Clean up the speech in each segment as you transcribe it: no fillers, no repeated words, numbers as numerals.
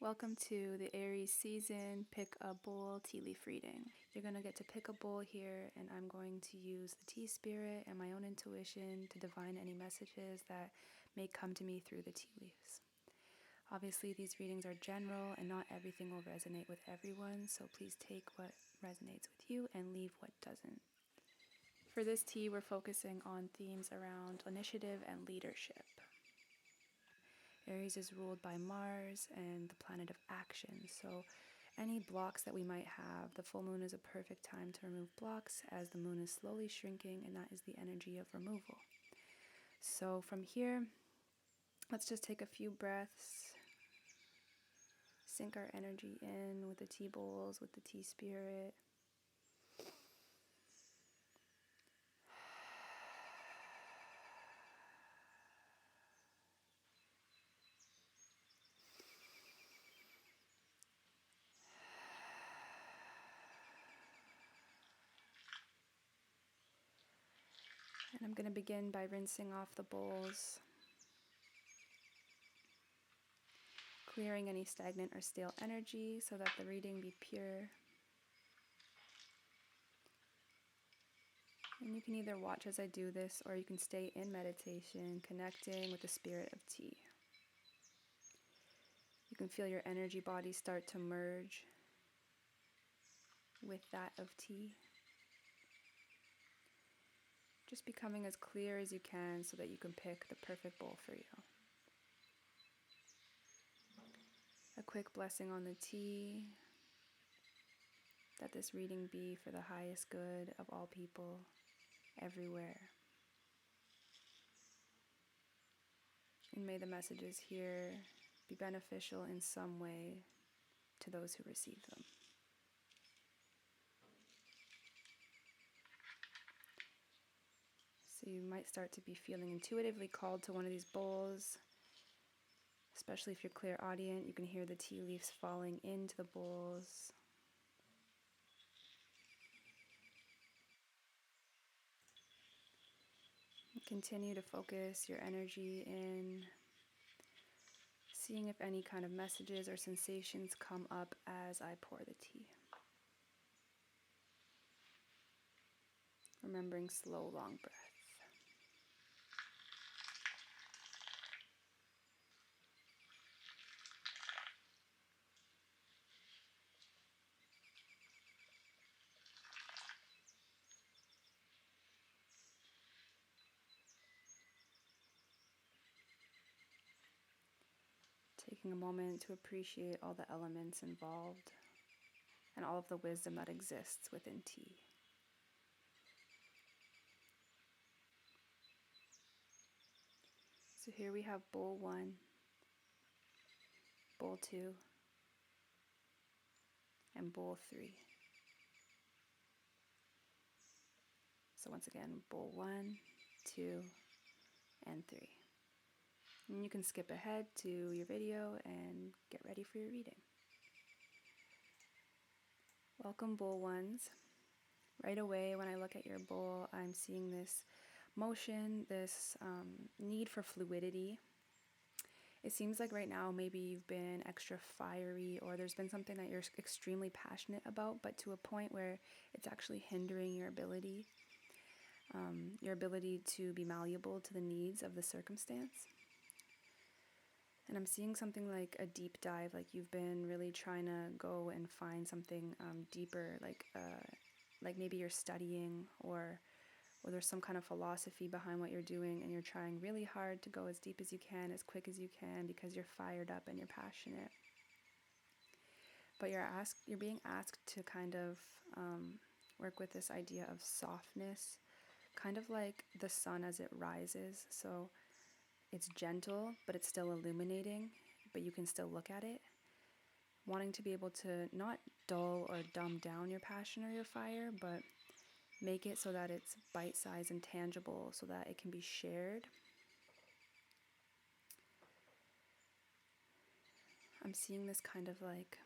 Welcome to the Aries season pick a bowl tea leaf reading. You're going to get to pick a bowl here, and I'm going to use the tea spirit and my own intuition to divine any messages that may come to me through the tea leaves. Obviously, these readings are general and not everything will resonate with everyone, so please take what resonates with you and leave what doesn't. For this tea, we're focusing on themes around initiative and leadership. Aries is ruled by Mars and the planet of action, so any blocks that we might have, the full moon is a perfect time to remove blocks as the moon is slowly shrinking, and that is the energy of removal. So from here, let's just take a few breaths, sink our energy in with the tea bowls, with the tea spirit. And I'm going to begin by rinsing off the bowls, clearing any stagnant or stale energy so that the reading be pure. And you can either watch as I do this, or you can stay in meditation, connecting with the spirit of tea. You can feel your energy body start to merge with that of tea. Just becoming as clear as you can so that you can pick the perfect bowl for you. A quick blessing on the tea, that this reading be for the highest good of all people, everywhere. And may the messages here be beneficial in some way to those who receive them. So you might start to be feeling intuitively called to one of these bowls, especially if you're clairaudient. You can hear the tea leaves falling into the bowls. Continue to focus your energy in seeing if any kind of messages or sensations come up as I pour the tea. Remembering slow, long breath. Taking a moment to appreciate all the elements involved and all of the wisdom that exists within tea. So here we have bowl 1, bowl 2, and bowl 3. So once again, bowl 1, 2, and 3. And you can skip ahead to your video and get ready for your reading. Welcome, bowl 1s. Right away when I look at your bowl, I'm seeing this motion, this need for fluidity. It seems like right now maybe you've been extra fiery, or there's been something that you're extremely passionate about, but to a point where it's actually hindering your ability to be malleable to the needs of the circumstance. And I'm seeing something like a deep dive, like you've been really trying to go and find something deeper, like maybe you're studying, or there's some kind of philosophy behind what you're doing, and you're trying really hard to go as deep as you can, as quick as you can, because you're fired up and you're passionate. But you're being asked to kind of work with this idea of softness, kind of like the sun as it rises. So it's gentle, but it's still illuminating, but you can still look at it. Wanting to be able to not dull or dumb down your passion or your fire, but make it so that it's bite-sized and tangible so that it can be shared. I'm seeing this kind of like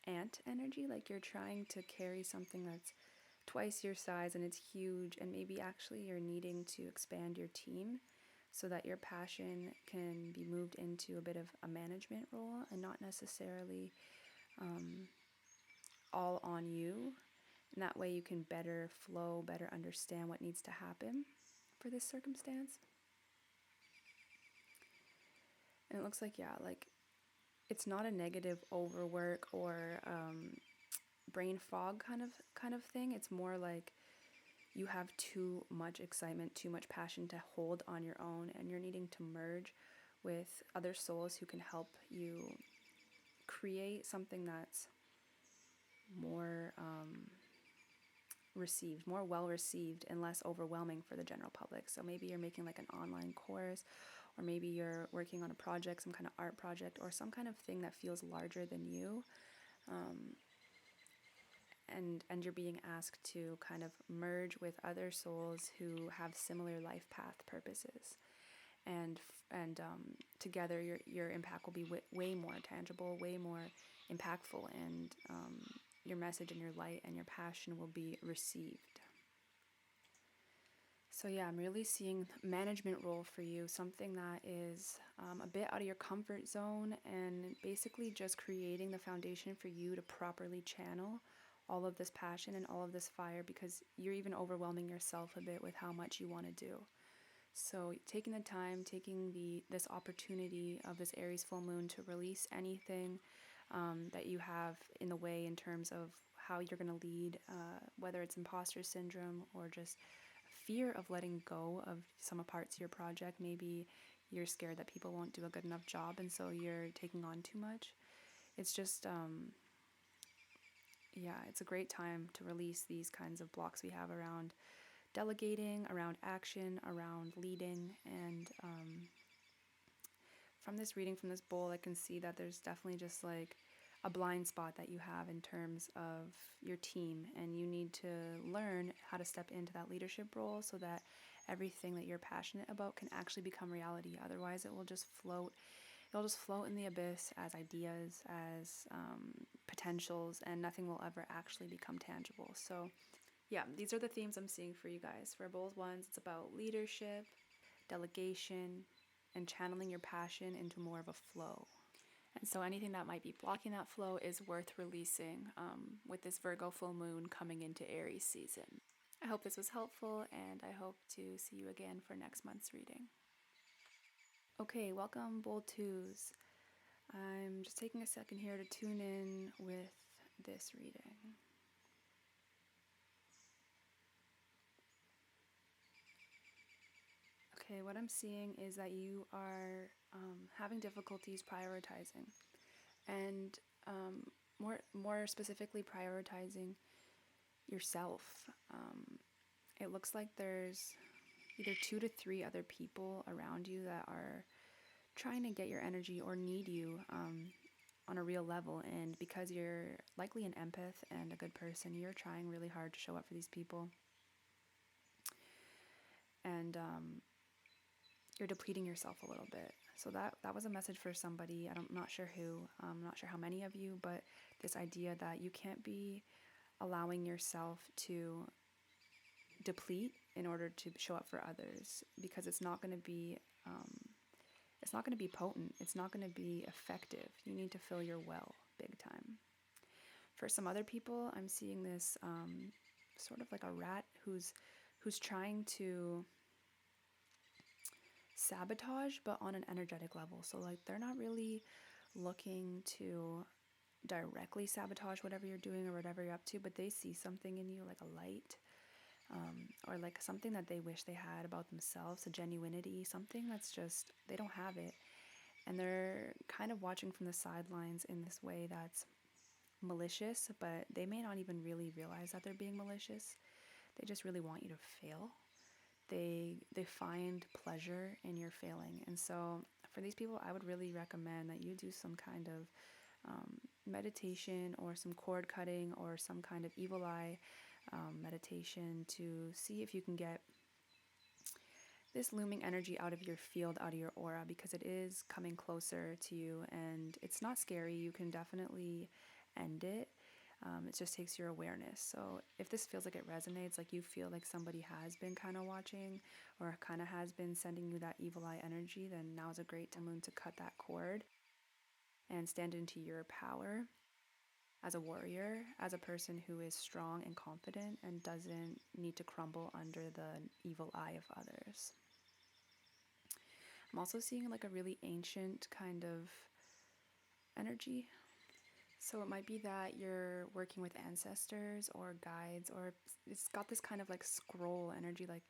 ant energy, like you're trying to carry something that's twice your size and it's huge, and maybe actually you're needing to expand your team. so that your passion can be moved into a bit of a management role and not necessarily all on you. And that way you can better flow, better understand what needs to happen for this circumstance. And it looks like, yeah, like it's not a negative overwork or brain fog kind of thing. It's more like you have too much excitement, too much passion to hold on your own, and you're needing to merge with other souls who can help you create something that's more received, more well received, and less overwhelming for the general public. So maybe you're making like an online course, or maybe you're working on a project, some kind of art project, or some kind of thing that feels larger than you. And you're being asked to kind of merge with other souls who have similar life path purposes, and together your impact will be way more tangible, way more impactful, and your message and your light and your passion will be received. So yeah, I'm really seeing management role for you, something that is a bit out of your comfort zone, and basically just creating the foundation for you to properly channel all of this passion and all of this fire, because you're even overwhelming yourself a bit with how much you want to do. So taking the time, taking this opportunity of this Aries full moon to release anything that you have in the way in terms of how you're going to lead, whether it's imposter syndrome or just fear of letting go of some parts of your project. Maybe you're scared that people won't do a good enough job, and so you're taking on too much. It's just yeah, it's a great time to release these kinds of blocks we have around delegating, around action, around leading. And from this reading, from this bowl, I can see that there's definitely just like a blind spot that you have in terms of your team, and you need to learn how to step into that leadership role so that everything that you're passionate about can actually become reality. Otherwise, it will just float. It'll just float in the abyss as ideas, as potentials, and nothing will ever actually become tangible. So yeah, these are the themes I'm seeing for you guys. For both ones, it's about leadership, delegation, and channeling your passion into more of a flow. And so anything that might be blocking that flow is worth releasing with this Virgo full moon coming into Aries season. I hope this was helpful, and I hope to see you again for next month's reading. Okay, welcome, Bold Twos. I'm just taking a second here to tune in with this reading. Okay, what I'm seeing is that you are having difficulties prioritizing, and more specifically prioritizing yourself. It looks like there's either 2 to 3 other people around you that are trying to get your energy or need you on a real level, and because you're likely an empath and a good person, you're trying really hard to show up for these people, and you're depleting yourself a little bit. So that was a message for somebody. I'm not sure who. I'm not sure how many of you, but this idea that you can't be allowing yourself to deplete in order to show up for others, because it's not going to be potent. It's not going to be effective. You need to fill your well big time. For some other people, I'm seeing this sort of like a rat who's trying to sabotage, but on an energetic level. So like they're not really looking to directly sabotage whatever you're doing or whatever you're up to, but they see something in you, like a light, or like something that they wish they had about themselves, a genuinity, something that's just, they don't have it. And they're kind of watching from the sidelines in this way that's malicious, but they may not even really realize that they're being malicious. They just really want you to fail. They find pleasure in your failing. And so for these people, I would really recommend that you do some kind of meditation or some cord cutting or some kind of evil eye meditation to see if you can get this looming energy out of your field, out of your aura, because it is coming closer to you, and it's not scary. You can definitely end it. It just takes your awareness. So if this feels like it resonates, like you feel like somebody has been kind of watching or kind of has been sending you that evil eye energy, then now is a great time to cut that cord and stand into your power as a warrior, as a person who is strong and confident and doesn't need to crumble under the evil eye of others. I'm also seeing like a really ancient kind of energy. So it might be that you're working with ancestors or guides, or it's got this kind of like scroll energy, like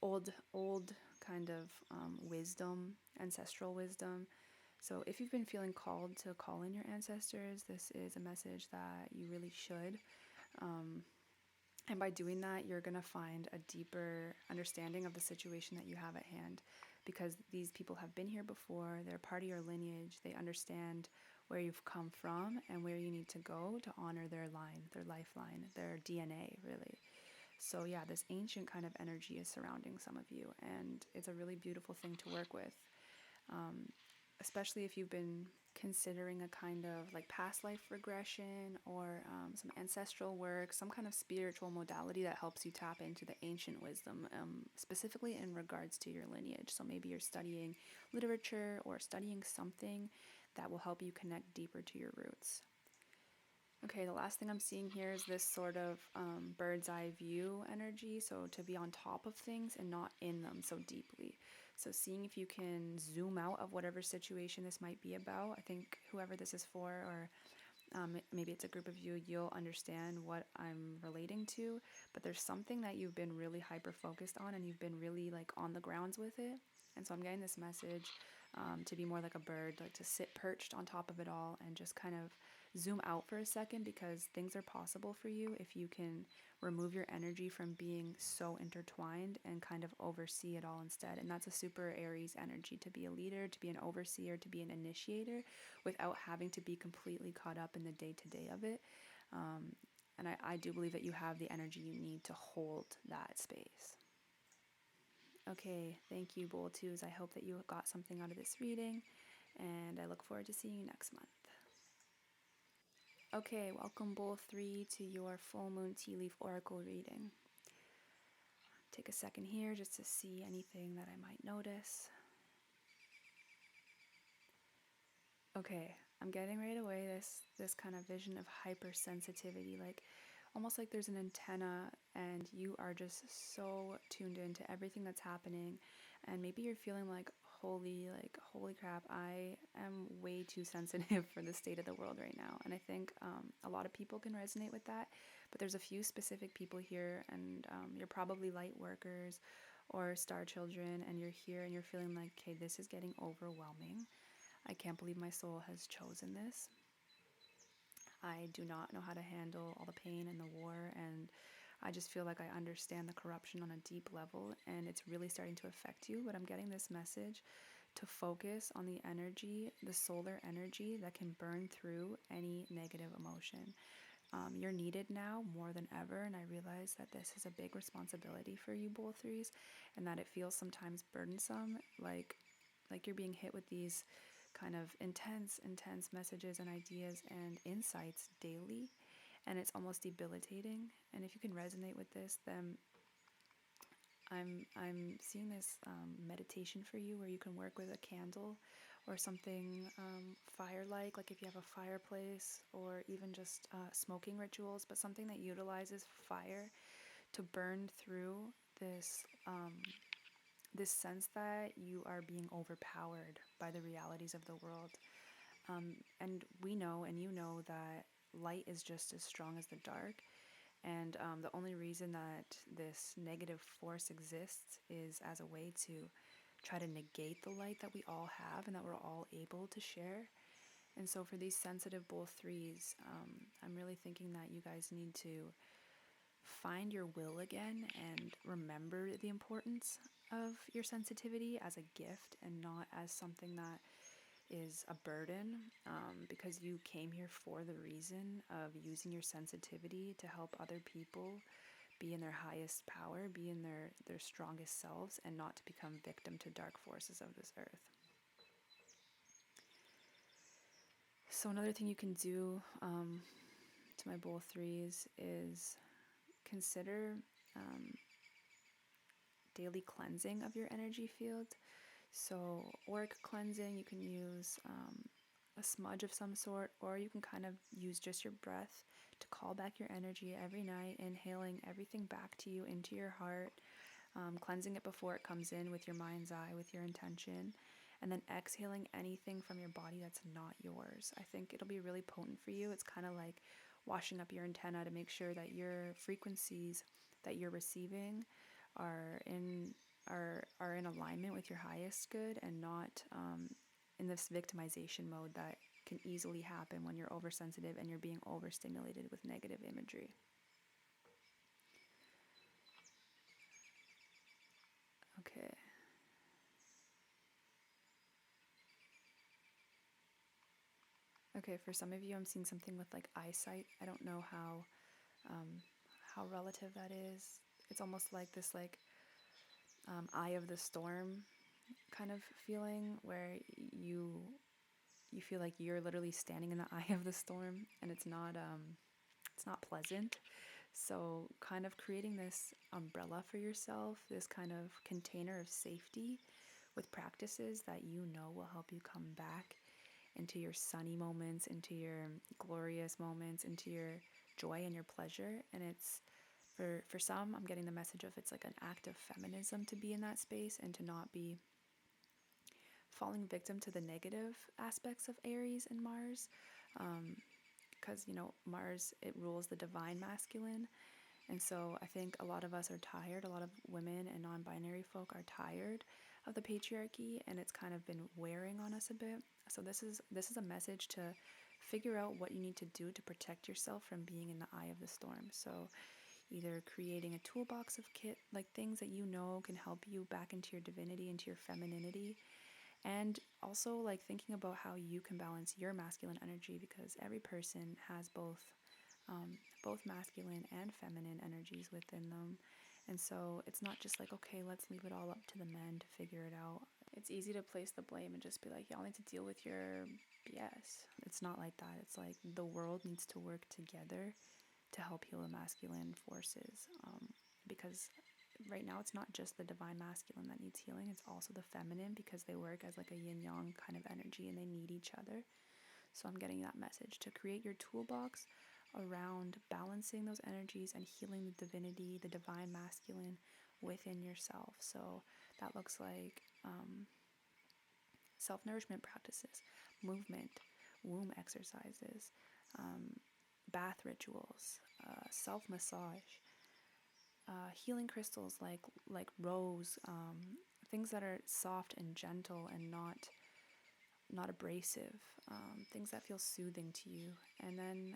old kind of wisdom, ancestral wisdom. So if you've been feeling called to call in your ancestors, this is a message that you really should. And by doing that, you're going to find a deeper understanding of the situation that you have at hand, because these people have been here before, they're part of your lineage, they understand where you've come from and where you need to go to honor their line, their lifeline, their DNA, really. So, yeah, this ancient kind of energy is surrounding some of you, and it's a really beautiful thing to work with, especially if you've been considering a kind of like past life regression or some ancestral work, some kind of spiritual modality that helps you tap into the ancient wisdom, specifically in regards to your lineage. So maybe you're studying literature or studying something that will help you connect deeper to your roots. Okay, the last thing I'm seeing here is this sort of bird's eye view energy. So to be on top of things and not in them so deeply. So seeing if you can zoom out of whatever situation this might be about. I think whoever this is for, or maybe it's a group of you, you'll understand what I'm relating to. But there's something that you've been really hyper focused on and you've been really like on the grounds with it. And so I'm getting this message to be more like a bird, like to sit perched on top of it all and just kind of zoom out for a second, because things are possible for you if you can remove your energy from being so intertwined and kind of oversee it all instead. And that's a super Aries energy, to be a leader, to be an overseer, to be an initiator without having to be completely caught up in the day-to-day of it. And I do believe that you have the energy you need to hold that space. Okay, thank you, Bowl Twos. I hope that you got something out of this reading, and I look forward to seeing you next month. Okay, welcome Bowl 3 to your full moon tea leaf oracle reading. Take a second here just to see anything that I might notice. Okay, I'm getting right away this kind of vision of hypersensitivity, like almost like there's an antenna and you are just so tuned into everything that's happening, and maybe you're feeling like holy crap, I am way too sensitive for the state of the world right now. And I think a lot of people can resonate with that, but there's a few specific people here, and you're probably light workers or star children, and you're here and you're feeling like, okay, this is getting overwhelming. I can't believe my soul has chosen this. I do not know how to handle all the pain and the war, and I just feel like I understand the corruption on a deep level, and it's really starting to affect you. But I'm getting this message to focus on the energy, the solar energy that can burn through any negative emotion. You're needed now more than ever, and I realize that this is a big responsibility for you, Bowl Threes, and that it feels sometimes burdensome, like you're being hit with these kind of intense messages and ideas and insights daily, and it's almost debilitating. And if you can resonate with this, then I'm seeing this meditation for you, where you can work with a candle or something fire-like, like if you have a fireplace, or even just smoking rituals, but something that utilizes fire to burn through this this sense that you are being overpowered by the realities of the world. And we know, and you know, that light is just as strong as the dark. And the only reason that this negative force exists is as a way to try to negate the light that we all have and that we're all able to share. And so for these sensitive Bowl Threes, I'm really thinking that you guys need to find your will again and remember the importance of your sensitivity as a gift and not as something that is a burden, because you came here for the reason of using your sensitivity to help other people be in their highest power, be in their strongest selves, and not to become victim to dark forces of this earth. So another thing you can do to to my bowl threes is consider daily cleansing of your energy field. So auric cleansing, you can use a smudge of some sort, or you can kind of use just your breath to call back your energy every night, inhaling everything back to you into your heart, cleansing it before it comes in with your mind's eye, with your intention, and then exhaling anything from your body that's not yours. I think it'll be really potent for you. It's kind of like washing up your antenna to make sure that your frequencies that you're receiving are in alignment with your highest good, and not in this victimization mode that can easily happen when you're oversensitive and you're being overstimulated with negative imagery. Okay. Okay, for some of you, I'm seeing something with like eyesight. I don't know how relative that is. It's almost like this eye of the storm kind of feeling, where you feel like you're literally standing in the eye of the storm, and it's not pleasant. So kind of creating this umbrella for yourself, this kind of container of safety with practices that you know will help you come back into your sunny moments, into your glorious moments, into your joy and your pleasure. And it's for some, I'm getting the message of it's like an act of feminism to be in that space and to not be falling victim to the negative aspects of Aries and Mars. Because, Mars, it rules the divine masculine. And so I think a lot of us are tired. A lot of women and non-binary folk are tired of the patriarchy, and it's kind of been wearing on us a bit. So this is a message to figure out what you need to do to protect yourself from being in the eye of the storm. So either creating a toolbox of kit, like things that you know can help you back into your divinity, into your femininity, and also like thinking about how you can balance your masculine energy, because every person has both masculine and feminine energies within them. And so it's not just like, okay, let's leave it all up to the men to figure it out. It's easy to place the blame and just be like, y'all need to deal with your BS. It's not like that. It's like the world needs to work together to help heal the masculine forces. Because right now it's not just the divine masculine that needs healing, it's also the feminine, because they work as like a yin yang kind of energy and they need each other. So I'm getting that message to create your toolbox around balancing those energies and healing the divinity, the divine masculine within yourself. So that looks like self-nourishment practices, movement, womb exercises, bath rituals, self-massage, healing crystals like rose, things that are soft and gentle and not abrasive, things that feel soothing to you. And then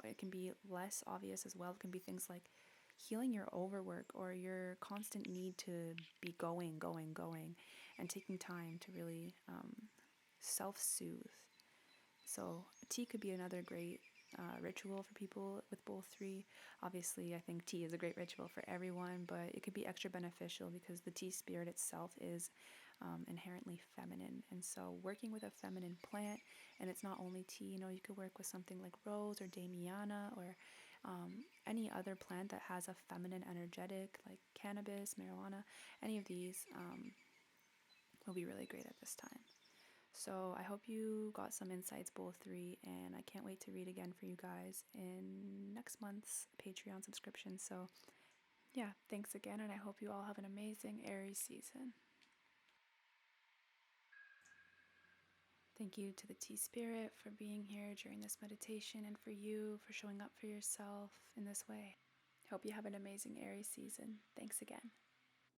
it can be less obvious as well. It can be things like healing your overwork or your constant need to be going, and taking time to really self-soothe. So tea could be another great ritual for people with both three. Obviously, I think tea is a great ritual for everyone, but it could be extra beneficial because the tea spirit itself is inherently feminine. And so working with a feminine plant, and it's not only tea, you could work with something like rose or damiana, or any other plant that has a feminine energetic, like cannabis, marijuana. Any of these will be really great at this time. So I hope you got some insights, both three, and I can't wait to read again for you guys in next month's Patreon subscription. So yeah, thanks again, and I hope you all have an amazing Aries season. Thank you to the Tea Spirit for being here during this meditation, and for you for showing up for yourself in this way. Hope you have an amazing Aries season. Thanks again.